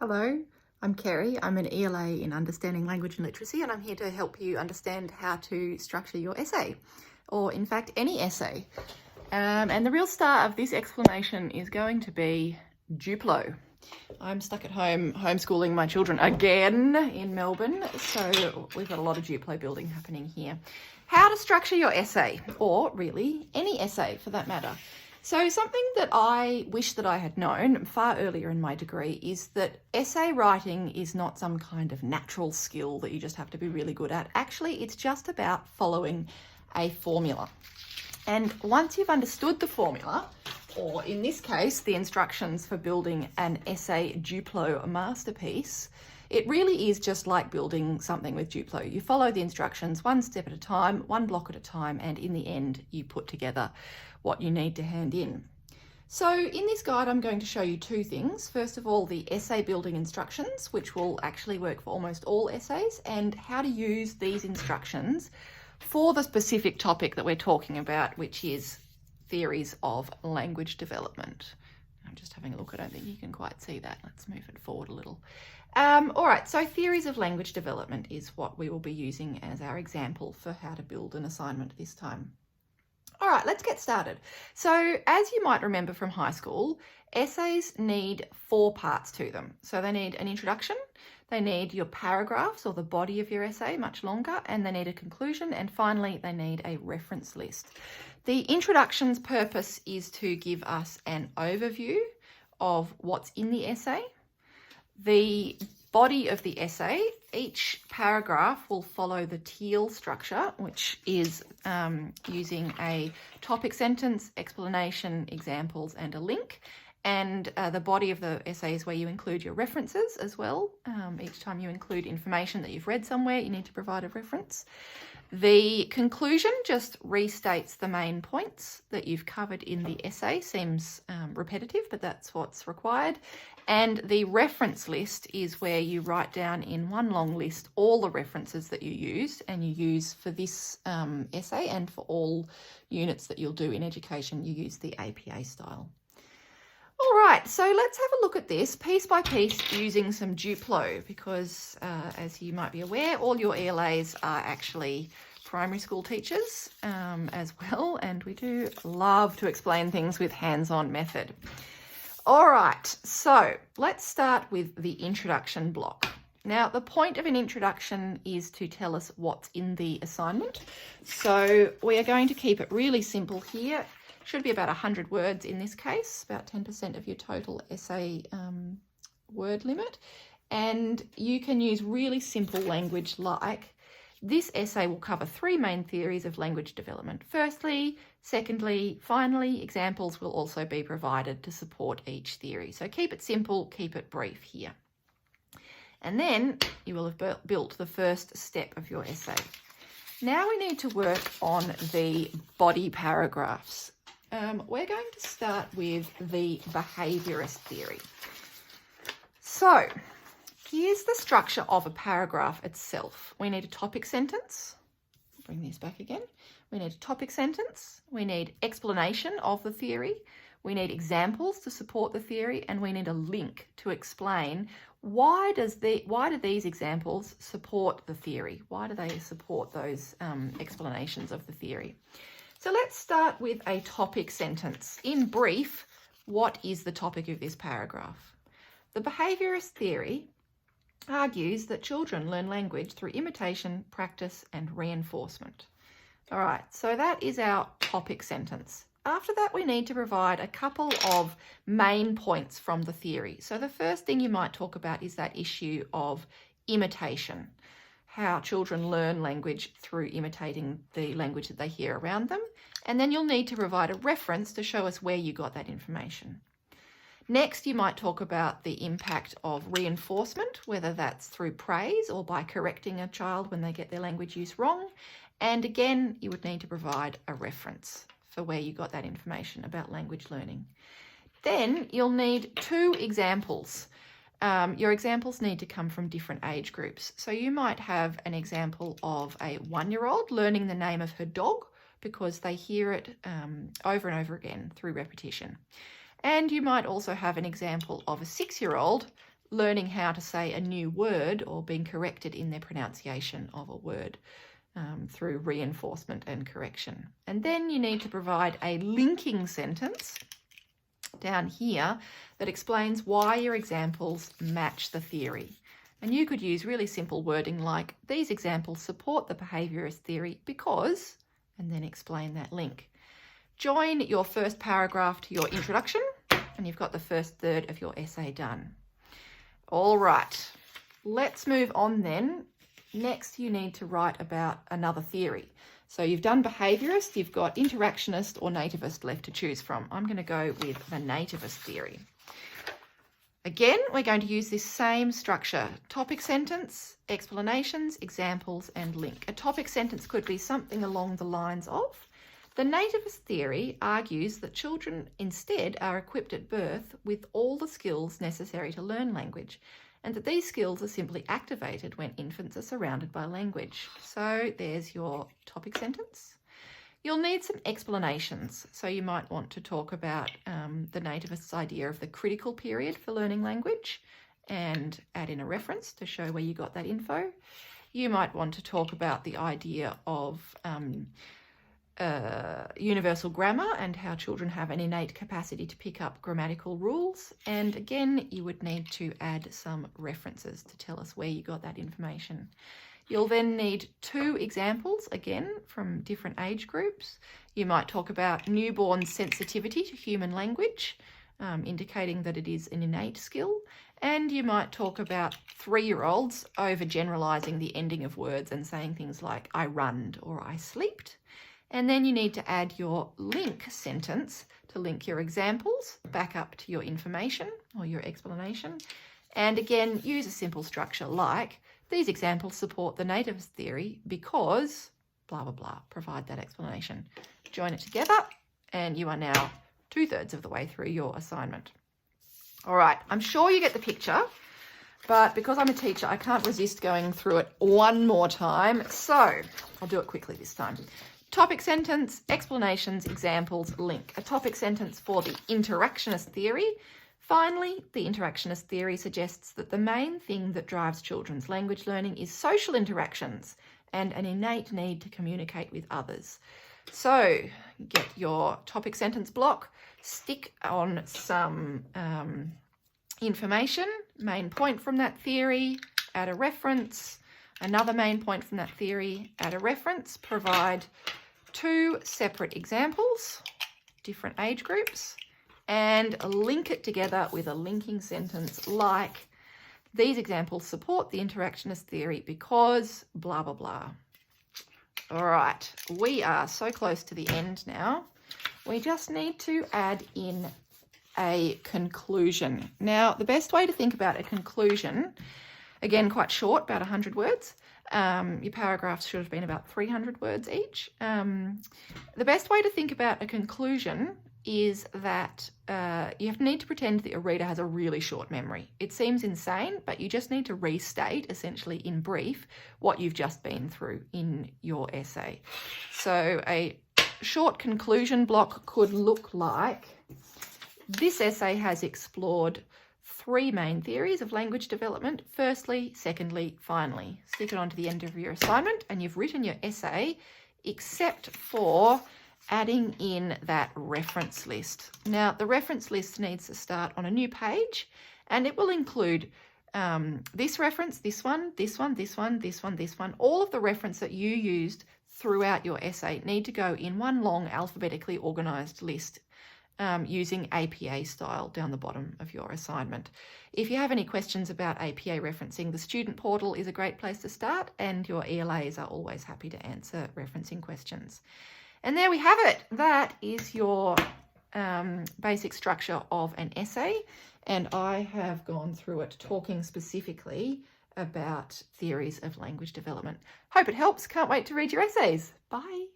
Hello, I'm Kerry. I'm an ELA in Understanding Language and Literacy, and I'm here to help you understand how to structure your essay, or in fact, any essay. And the real star of this explanation is going to be Duplo. I'm stuck at home homeschooling my children again in Melbourne, so we've got a lot of Duplo building happening here. How to structure your essay, or really any essay for that matter. So something that I wish that I had known far earlier in my degree is that essay writing is not some kind of natural skill that you just have to be really good at. Actually, it's just about following a formula. And once you've understood the formula, or in this case, the instructions for building an essay Duplo masterpiece, it really is just like building something with Duplo. You follow the instructions one step at a time, one block at a time, and in the end, you put together what you need to hand in. So in this guide, I'm going to show you two things. First of all, the essay building instructions, which will actually work for almost all essays, and how to use these instructions for the specific topic that we're talking about, which is theories of language development. I'm just having a look. I don't think you can quite see that. Let's move it forward a little. All right, so theories of language development is what we will be using as our example for how to build an assignment this time. All right, let's get started. So as you might remember from high school, essays need 4 parts to them. So they need an introduction, they need your paragraphs or the body of your essay, much longer, and they need a conclusion, and finally they need a reference list. The introduction's purpose is to give us an overview of what's in the essay. The body of the essay, each paragraph will follow the teal structure, which is using a topic sentence, explanation, examples, and a link. And the body of the essay is where you include your references as well. Each time you include information that you've read somewhere, you need to provide a reference. The conclusion just restates the main points that you've covered in the essay. Seems repetitive, but that's what's required. And the reference list is where you write down in one long list all the references that you used and you use for this essay, and for all units that you'll do in education, you use the APA style. All right, so let's have a look at this piece by piece using some Duplo, because as you might be aware, all your ELAs are actually primary school teachers as well, and we do love to explain things with hands-on method. All right, so let's start with the introduction block. Now, the point of an introduction is to tell us what's in the assignment. So we are going to keep it really simple here. Should be about 100 words in this case, about 10% of your total essay word limit. And you can use really simple language like, this essay will cover 3 main theories of language development. Firstly, secondly, finally, examples will also be provided to support each theory. So keep it simple, keep it brief here. And then you will have built the first step of your essay. Now we need to work on the body paragraphs. We're going to start with the behaviourist theory. So here's the structure of a paragraph itself. We need a topic sentence. Bring this back again. We need a topic sentence. We need explanation of the theory. We need examples to support the theory, and we need a link to explain why do these examples support the theory? Why do they support those explanations of the theory? So let's start with a topic sentence. In brief, what is the topic of this paragraph? The behaviourist theory argues that children learn language through imitation, practice, and reinforcement. All right, so that is our topic sentence. After that, we need to provide a couple of main points from the theory. So the first thing you might talk about is that issue of imitation, how children learn language through imitating the language that they hear around them. And then you'll need to provide a reference to show us where you got that information. Next, you might talk about the impact of reinforcement, whether that's through praise or by correcting a child when they get their language use wrong. And again, you would need to provide a reference for where you got that information about language learning. Then you'll need 2 examples. Your examples need to come from different age groups. So you might have an example of a 1-year-old learning the name of her dog because they hear it over and over again through repetition. And you might also have an example of a 6-year-old learning how to say a new word or being corrected in their pronunciation of a word through reinforcement and correction. And then you need to provide a linking sentence down here that explains why your examples match the theory. And you could use really simple wording like, these examples support the behaviourist theory because, and then explain that link. Join your first paragraph to your introduction, and you've got the first third of your essay done. All right, let's move on then. Next, you need to write about another theory. So you've done behaviourist, you've got interactionist or nativist left to choose from. I'm going to go with the nativist theory. Again, we're going to use this same structure: topic sentence, explanations, examples, and link. A topic sentence could be something along the lines of, the nativist theory argues that children instead are equipped at birth with all the skills necessary to learn language, and that these skills are simply activated when infants are surrounded by language. So there's your topic sentence. You'll need some explanations. So you might want to talk about the nativists' idea of the critical period for learning language and add in a reference to show where you got that info. You might want to talk about the idea of universal grammar and how children have an innate capacity to pick up grammatical rules. And again, you would need to add some references to tell us where you got that information. You'll then need 2 examples, again, from different age groups. You might talk about newborn sensitivity to human language, indicating that it is an innate skill. And you might talk about 3-year-olds overgeneralising the ending of words and saying things like, I runned or I sleeped. And then you need to add your link sentence to link your examples back up to your information or your explanation. And again, use a simple structure like, these examples support the nativist theory because blah, blah, blah. Provide that explanation. Join it together and you are now 2/3 of the way through your assignment. All right, I'm sure you get the picture, but because I'm a teacher, I can't resist going through it one more time. So I'll do it quickly this time. Topic sentence, explanations, examples, link. A topic sentence for the interactionist theory. Finally, the interactionist theory suggests that the main thing that drives children's language learning is social interactions and an innate need to communicate with others. So get your topic sentence block, stick on some information, main point from that theory, add a reference, another main point from that theory, add a reference, provide 2 separate examples, different age groups, and link it together with a linking sentence like, these examples support the interactionist theory because blah, blah, blah. All right, we are so close to the end now. We just need to add in a conclusion. Now, the best way to think about a conclusion, again, quite short, about 100 words. Your paragraphs should have been about 300 words each. The best way to think about a conclusion is that you need to pretend that your reader has a really short memory. It seems insane, but you just need to restate, essentially in brief, what you've just been through in your essay. So a short conclusion block could look like, this essay has explored 3 main theories of language development. Firstly, secondly, finally. Stick it onto the end of your assignment and you've written your essay, except for adding in that reference list. Now, the reference list needs to start on a new page and it will include this reference, this one, this one, this one, this one, this one. All of the reference that you used throughout your essay need to go in one long alphabetically organised list using APA style down the bottom of your assignment. If you have any questions about APA referencing, the student portal is a great place to start and your ELAs are always happy to answer referencing questions. And there we have it. That is your basic structure of an essay. And I have gone through it talking specifically about theories of language development. Hope it helps. Can't wait to read your essays. Bye.